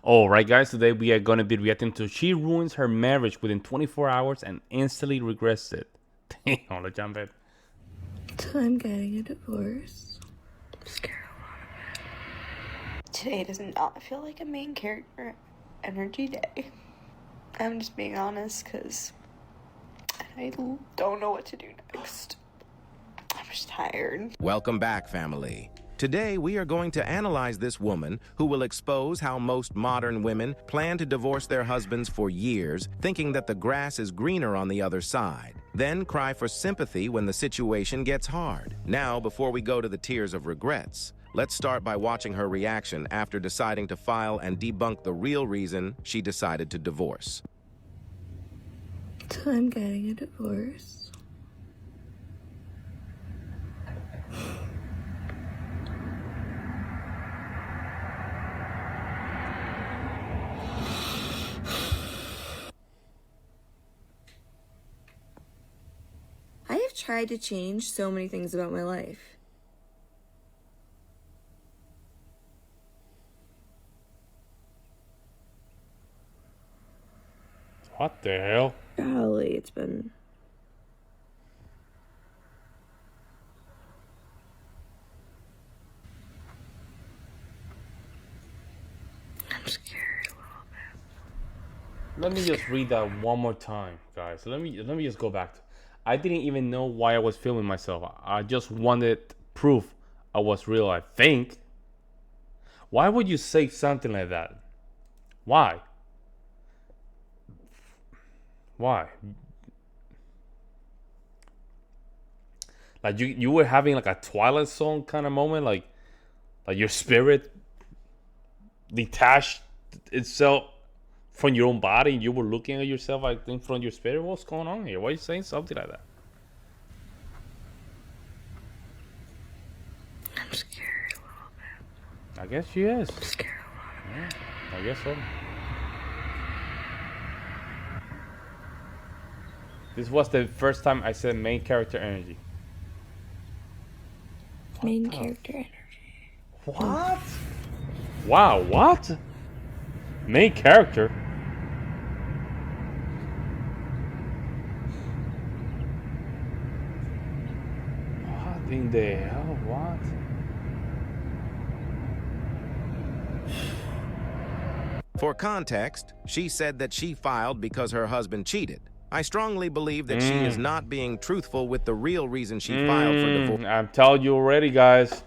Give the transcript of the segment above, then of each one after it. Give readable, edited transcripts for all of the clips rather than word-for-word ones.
All right, guys, today we are going to be reacting to She Ruins Her Marriage Within 24 Hours and Instantly Regrets It. Damn, let's jump in. So I'm getting a divorce. I'm scared. Today does not feel like a main character energy day. I'm just being honest because I don't know what to do next. I'm just tired. Welcome back, family. Today, we are going to analyze this woman who will expose how most modern women plan to divorce their husbands for years, thinking that the grass is greener on the other side, then cry for sympathy when the situation gets hard. Now, before we go to the tears of regrets, let's start by watching her reaction after deciding to file and debunk the real reason she decided to divorce. So I'm getting a divorce. I have tried to change so many things about my life. What the hell? Golly, it's been... I'm scared a little bit. Let me just read that one more time, guys. Let me just go back. I didn't even know why I was filming myself. I just wanted proof I was real, I think. Why would you say something like that? Why? Why? Like you were having like a Twilight Zone kind of moment, like your spirit detached itself from your own body, and you were looking at yourself, I think, from your spirit. What's going on here? Why are you saying something like that? I'm scared a little bit. I guess she is. I'm scared a lot. Yeah, I guess so. This was the first time I said main character energy. Main character energy. What? Wow, what? Main character? What in the hell? What? For context, she said that she filed because her husband cheated. I strongly believe that she is not being truthful with the real reason she filed for divorce. I'm telling you already, guys.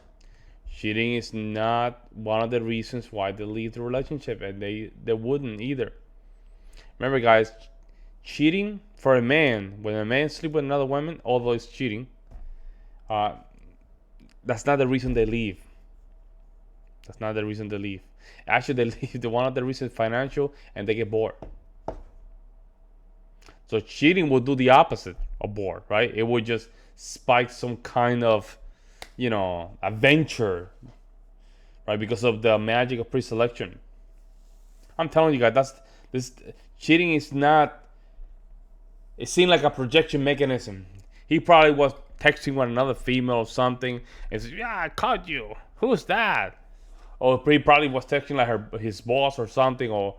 Cheating is not one of the reasons why they leave the relationship, and they wouldn't either. Remember, guys, cheating for a man, when a man sleeps with another woman, although it's cheating, that's not the reason they leave. That's not the reason they leave. Actually, they leave. The one of the reasons financial, and they get bored. So cheating would do the opposite of bored, right? It would just spike some kind of, adventure, right? Because of the magic of pre-selection. I'm telling you guys, this cheating is not. It seemed like a projection mechanism. He probably was texting with another female or something, and said, "Yeah, I caught you. Who's that?" Or he probably was texting like his boss or something, or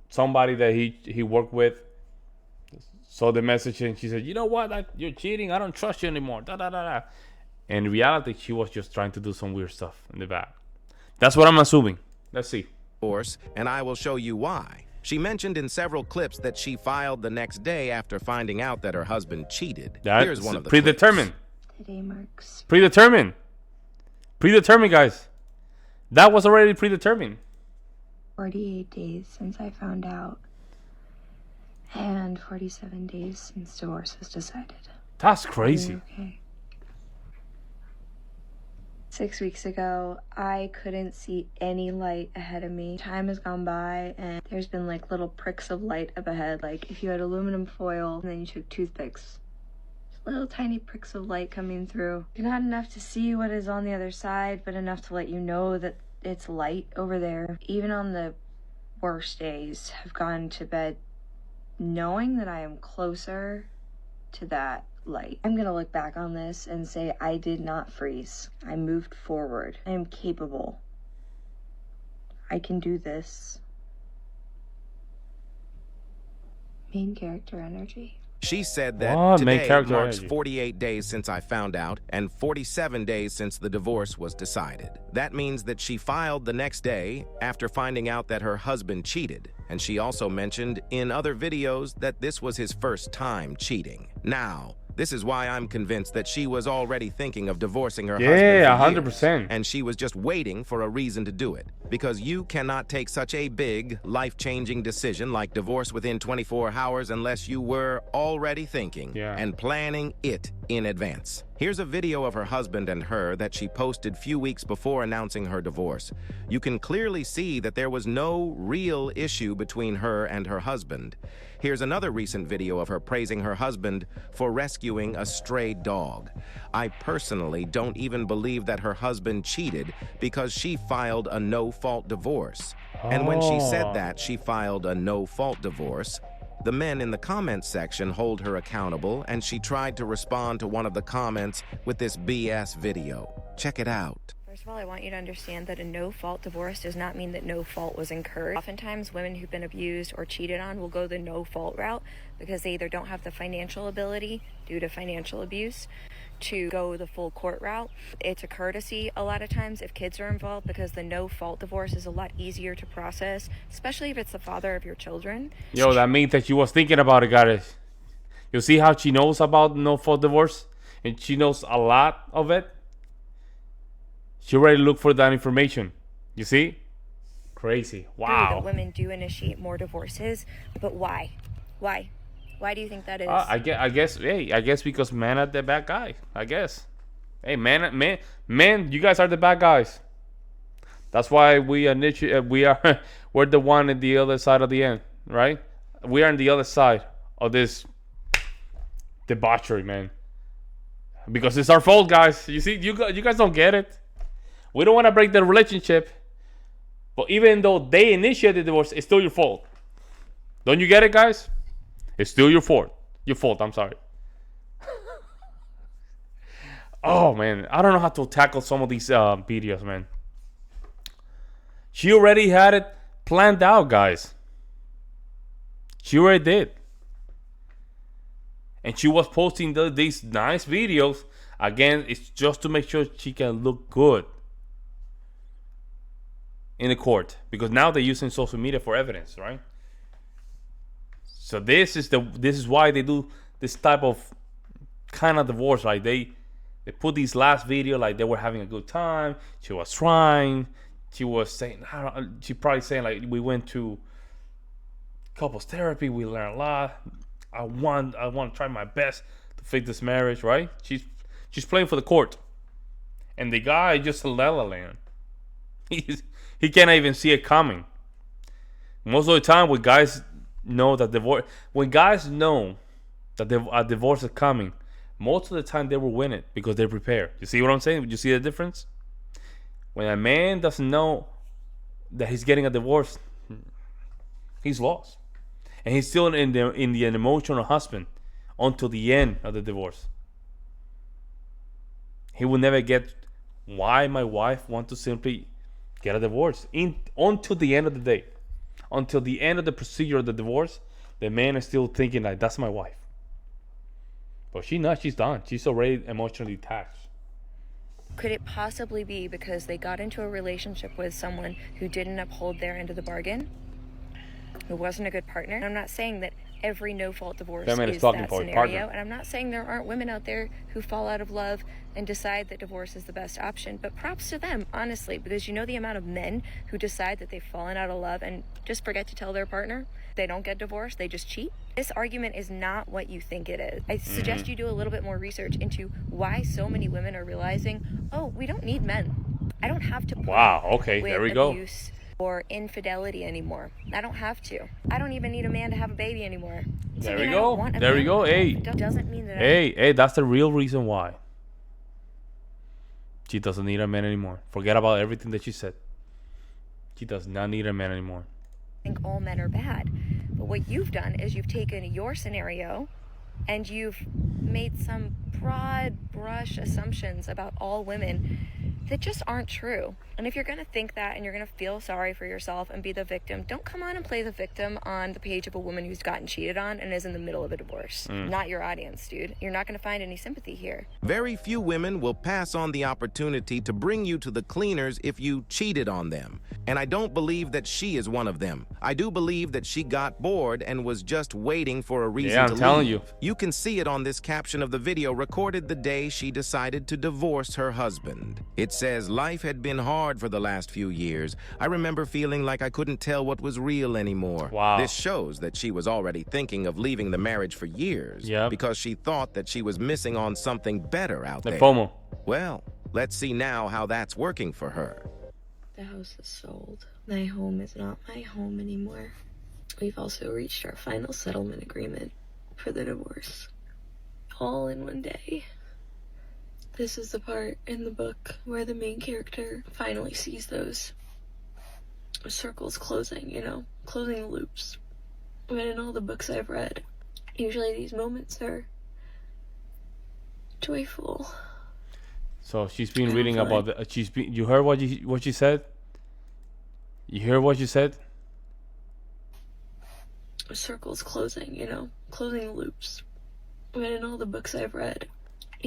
somebody that he worked with. Saw the message and she said, "You know what? You're cheating. I don't trust you anymore." Da da da da. In reality, she was just trying to do some weird stuff in the back. That's what I'm assuming. Let's see. And I will show you why. She mentioned in several clips that she filed the next day after finding out that her husband cheated. Here's one of the predetermined. Clips. Today marks Predetermined. Predetermined, guys. That was already predetermined. 48 days since I found out, and 47 days since divorce was decided. That's crazy. Okay. 6 weeks ago, I couldn't see any light ahead of me. Time has gone by, and there's been like little pricks of light up ahead. Like if you had aluminum foil and then you took toothpicks. Little tiny pricks of light coming through. Not enough to see what is on the other side, but enough to let you know that it's light over there. Even on the worst days, I've gone to bed knowing that I am closer to that light. I'm gonna look back on this and say I did not freeze. I moved forward. I am capable. I can do this. Main character energy. She said that What? Main today character marks energy. 48 days since I found out and 47 days since the divorce was decided. That means that she filed the next day after finding out that her husband cheated. And she also mentioned in other videos that this was his first time cheating. Now, this is why I'm convinced that she was already thinking of divorcing her husband Yeah, for years, 100%. and she was just waiting for a reason to do it. Because you cannot take such a big, life-changing decision like divorce within 24 hours unless you were already thinking and planning it in advance. Here's a video of her husband and her that she posted few weeks before announcing her divorce. You can clearly see that there was no real issue between her and her husband. Here's another recent video of her praising her husband for rescuing a stray dog. I personally don't even believe that her husband cheated because she filed a no-fault divorce. And when she said that she filed a no-fault divorce, the men in the comments section hold her accountable, and she tried to respond to one of the comments with this BS video. Check it out. First of all, I want you to understand that a no-fault divorce does not mean that no fault was incurred. Oftentimes, women who've been abused or cheated on will go the no-fault route because they either don't have the financial ability due to financial abuse to go the full court route. It's a courtesy a lot of times if kids are involved because the no-fault divorce is a lot easier to process, especially if it's the father of your children. Yo, that means that she was thinking about it, guys. You see how she knows about no-fault divorce? And she knows a lot of it? She already looked for that information. You see? Crazy. Wow. That women do initiate more divorces, but why? Why? Why do you think that is? I guess because men are the bad guy. I guess. Hey, men, you guys are the bad guys. That's why we're the one at the other side of the end, right? We are on the other side of this debauchery, man. Because it's our fault, guys. You see, you guys don't get it. We don't want to break the relationship, but even though they initiated the divorce, it's still your fault. Don't you get it, guys? It's still your fault. Your fault, I'm sorry. Oh, man. I don't know how to tackle some of these videos, man. She already had it planned out, guys. She already did. And she was posting these nice videos. Again, it's just to make sure she can look good in the court. Because now they're using social media for evidence, right? So this is why they do this type of kind of divorce, right? They put these last video like they were having a good time. She was trying. She was saying, she probably saying like, we went to couples therapy. We learned a lot. I want to try my best to fix this marriage, right? She's playing for the court, and the guy just a la la land. He can't even see it coming. Most of the time, when guys know that a divorce is coming, most of the time they will win it because they're prepared. You see what I'm saying? You see the difference? When a man doesn't know that he's getting a divorce, he's lost, and he's still in the emotional husband until the end of the divorce. He will never get why my wife wants to simply get a divorce. Until the end of the day, until the end of the procedure of the divorce, the man is still thinking like, that's my wife. But she's done. She's already emotionally attached. Could it possibly be because they got into a relationship with someone who didn't uphold their end of the bargain? Who wasn't a good partner? And I'm not saying that every no-fault divorce is that scenario, and I'm not saying there aren't women out there who fall out of love and decide that divorce is the best option, but props to them, honestly, because you know the amount of men who decide that they've fallen out of love and just forget to tell their partner they don't get divorced, they just cheat. This argument is not what you think it is. I suggest you do a little bit more research into why so many women are realizing, oh, we don't need men. I don't have to put there we go. Abuse or infidelity anymore. I don't have to. I don't even need a man to have a baby anymore. There we go. There we go. Hey. Doesn't mean that Hey, that's the real reason why. She doesn't need a man anymore. Forget about everything that she said. She does not need a man anymore. I think all men are bad. But what you've done is you've taken your scenario and you've made some broad brush assumptions about all women that just aren't true. And if you're going to think that and you're going to feel sorry for yourself and be the victim, don't come on and play the victim on the page of a woman who's gotten cheated on and is in the middle of a divorce. Not your audience, dude. You're not going to find any sympathy here. Very few women will pass on the opportunity to bring you to the cleaners if you cheated on them. And I don't believe that she is one of them. I do believe that she got bored and was just waiting for a reason to leave. telling you. You can see it on this caption of the video recorded the day she decided to divorce her husband. It says, life had been hard for the last few years. I remember feeling like I couldn't tell what was real anymore. Wow. This shows that she was already thinking of leaving the marriage for years. Yep. Because she thought that she was missing on something better out The there. FOMO. Well, let's see now how that's working for her. The house is sold. My home is not my home anymore. We've also reached our final settlement agreement for the divorce. All in one day. This is the part in the book where the main character finally sees those circles closing, closing the loops. But in all the books I've read, usually these moments are joyful. So she's been reading about the. You heard what she said? You hear what you said? Circles closing, closing the loops. But in all the books I've read.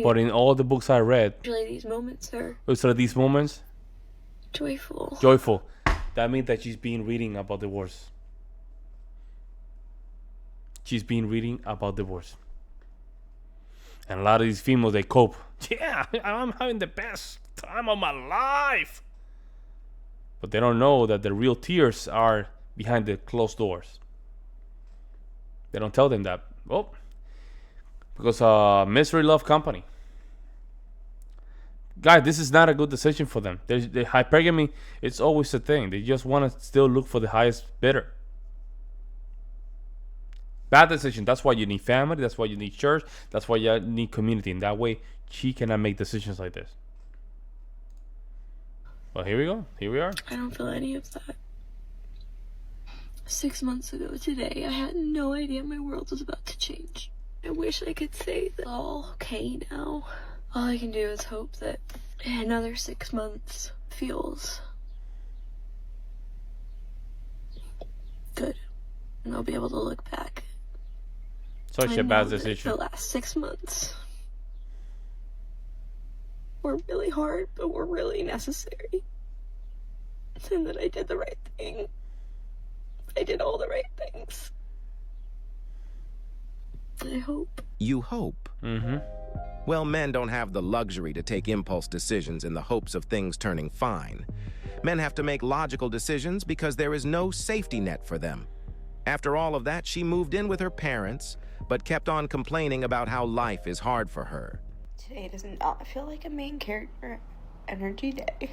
But in all the books I read, Usually these moments are these moments joyful. joyful. That means that she's been reading about divorce. She's been reading about divorce. And a lot of these females, they cope. Yeah, I'm having the best time of my life. But they don't know that the real tears are behind the closed doors. They don't tell them that. Oh, because misery love company. Guys, this is not a good decision for them. The hypergamy, it's always a thing. They just want to still look for the highest bidder. Bad decision. That's why you need family. That's why you need church. That's why you need community. In that way, she cannot make decisions like this. Well, here we go. Here we are. I don't feel any of that. 6 months ago today, I had no idea my world was about to change. I wish I could say that all okay now. All I can do is hope that another 6 months feels good. And I'll be able to look back. Such a bad decision. The last 6 months were really hard, but were really necessary. And that I did the right thing. I did all the right things. I hope. You hope? Mm-hmm. Well, men don't have the luxury to take impulse decisions in the hopes of things turning fine. Men have to make logical decisions because there is no safety net for them. After all of that, she moved in with her parents, but kept on complaining about how life is hard for her. Today does not feel like a main character energy day.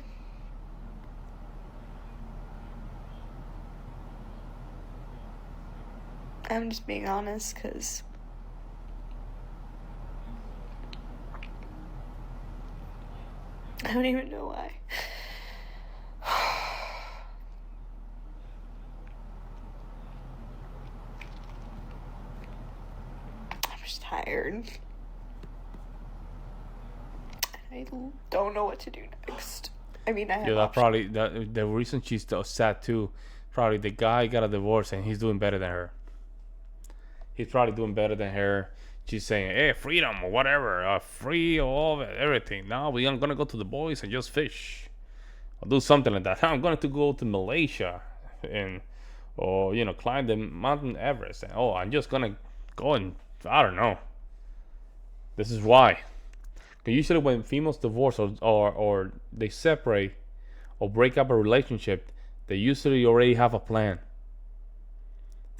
I'm just being honest, because I don't even know why. I'm just tired. I don't know what to do next. I mean, I have That probably the reason she's so sad too. Probably the guy got a divorce and he's doing better than her. He's probably doing better than her. She's saying, "Hey, freedom or whatever, free all of it, everything. Now I'm gonna go to the boys and just fish, or do something like that. I'm going to go to Malaysia and, or climb the Mountain Everest. And, I'm just gonna go and I don't know. This is why. Because usually when females divorce or they separate or break up a relationship, they usually already have a plan.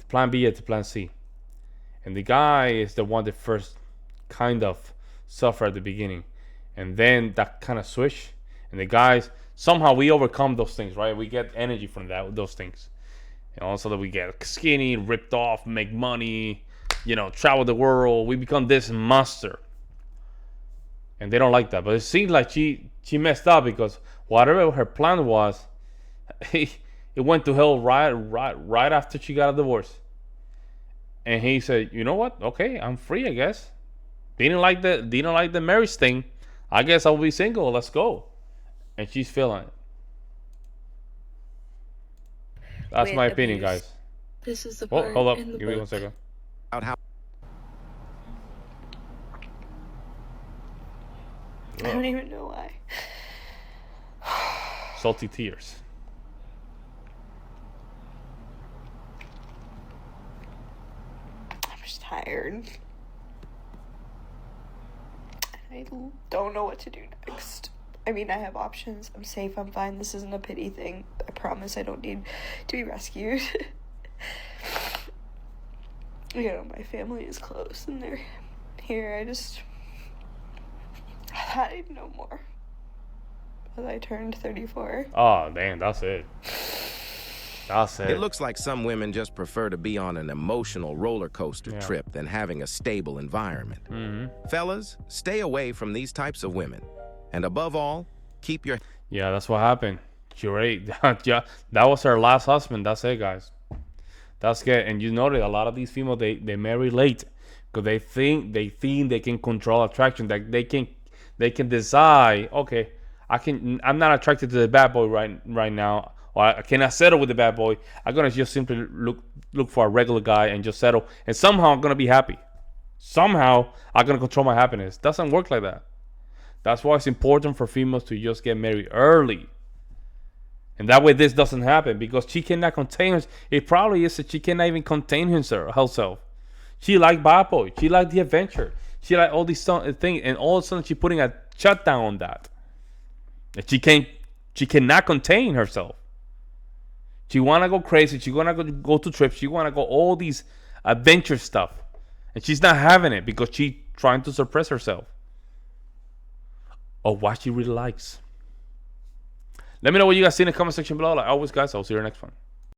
To plan B or to plan C. And the guy is the one that first kind of suffer at the beginning. And then that kind of switch. And the guys, somehow we overcome those things, right? We get energy from those things. And also that we get skinny, ripped off, make money, travel the world. We become this monster. And they don't like that. But it seems like she messed up because whatever her plan was, it went to hell right after she got a divorce. And he said, "You know what? Okay, I'm free, I guess. Didn't like the marriage thing. I guess I'll be single. Let's go." and she's feeling it. That's my opinion, guys. This is the Oh, part hold up. in the Give me book 1 second. About how I don't even know why. Salty tears. I'm just tired. I don't know what to do next. I mean, I have options. I'm safe. I'm fine. This isn't a pity thing. I promise I don't need to be rescued. You know, my family is close and they're here. I thought I'd know more as I turned 34. Oh, damn, that's it. That's it. it looks like some women just prefer to be on an emotional roller coaster trip than having a stable environment. Fellas, stay away from these types of women. And above all, keep your... Yeah, that's what happened. She already, yeah, that was her last husband. That's it, guys. That's good. And you notice a lot of these females, they marry late because they think they can control attraction. That they can decide, okay, I'm not attracted to the bad boy right now, or I cannot settle with the bad boy. I'm gonna just simply look for a regular guy and just settle, and somehow I'm gonna be happy. Somehow I'm gonna control my happiness. Doesn't work like that. That's why it's important for females to just get married early. And that way this doesn't happen, because she cannot contain herself. It probably is that she cannot even contain herself. She like bad boy. She like the adventure. She like all these things. And all of a sudden she's putting a shutdown on that. And she cannot contain herself. She want to go crazy. She want to go to trips. She want to go all these adventure stuff. And she's not having it because she's trying to suppress herself. Or what she really likes. Let me know what you guys see in the comment section below. Like always, guys, I'll see you in the next one.